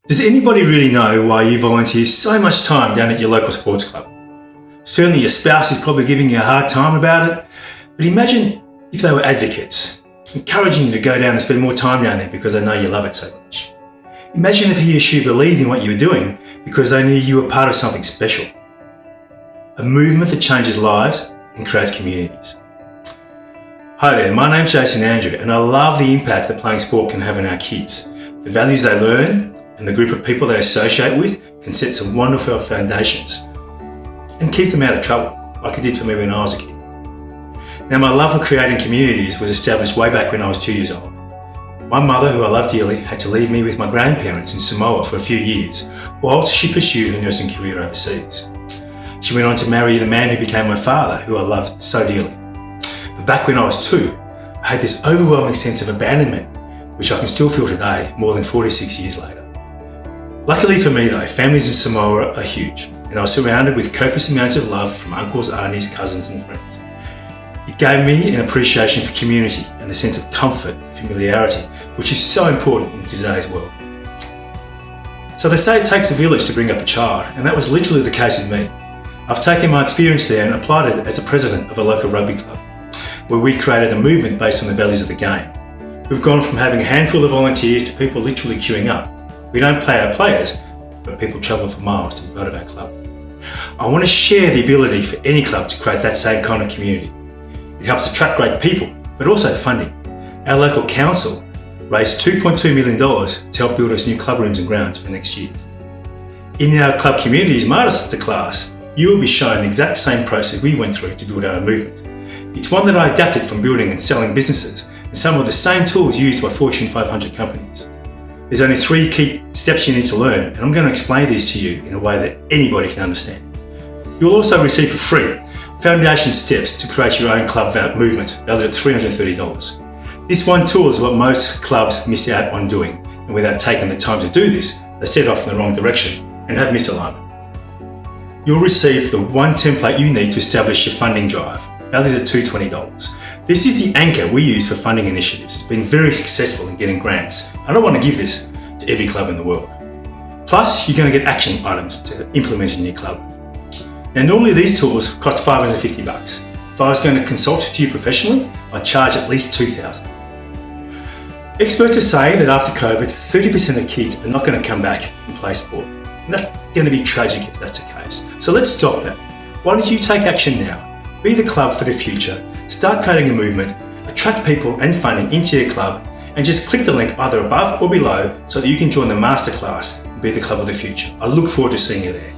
Does anybody really know why you volunteer so much time down at your local sports club? Certainly your spouse is probably giving you a hard time about it, but imagine if they were advocates, encouraging you to go down and spend more time down there because they know you love it so much. Imagine if he or she believed in what you were doing because they knew you were part of something special. A movement that changes lives and creates communities. Hi there, my name's Jason Andrew and I love the impact that playing sport can have on our kids. The values they learn and the group of people they associate with can set some wonderful foundations and keep them out of trouble, like it did for me when I was a kid. Now, my love for creating communities was established way back when I was 2 years old. My mother, who I love dearly, had to leave me with my grandparents in Samoa for a few years whilst she pursued her nursing career overseas. She went on to marry the man who became my father, who I loved so dearly. But back when I was 2, I had this overwhelming sense of abandonment, which I can still feel today, more than 46 years later. Luckily for me though, families in Samoa are huge, and I was surrounded with copious amounts of love from uncles, aunties, cousins and friends. It gave me an appreciation for community and a sense of comfort and familiarity, which is so important in today's world. So they say it takes a village to bring up a child, and that was literally the case with me. I've taken my experience there and applied it as a president of a local rugby club, where we created a movement based on the values of the game. We've gone from having a handful of volunteers to people literally queuing up. We don't play our players, but people travel for miles to be part of our club. I want to share the ability for any club to create that same kind of community. It helps attract great people, but also funding. Our local council raised $2.2 million to help build us new club rooms and grounds for next year. In our club community's MasterClass, you will be shown the exact same process we went through to build our movement. It's one that I adapted from building and selling businesses, and some of the same tools used by Fortune 500 companies. There's only 3 key steps you need to learn, and I'm going to explain these to you in a way that anybody can understand. You'll also receive for free foundation steps to create your own club movement, valued at $330. This one tool is what most clubs miss out on doing, and without taking the time to do this, they set off in the wrong direction and have misalignment. You'll receive the one template you need to establish your funding drive, valued at $220. This is the anchor we use for funding initiatives. It's been very successful in getting grants. I don't want to give this to every club in the world. Plus, you're going to get action items to implement in your club. Now, normally these tools cost $550. If I was going to consult to you professionally, I'd charge at least $2,000. Experts are saying that after COVID, 30% of kids are not going to come back and play sport. And that's going to be tragic if that's the case. So let's stop that. Why don't you take action now? Be the club for the future. Start creating a movement, attract people and funding into your club, and just click the link either above or below so that you can join the MasterClass and be the club of the future. I look forward to seeing you there.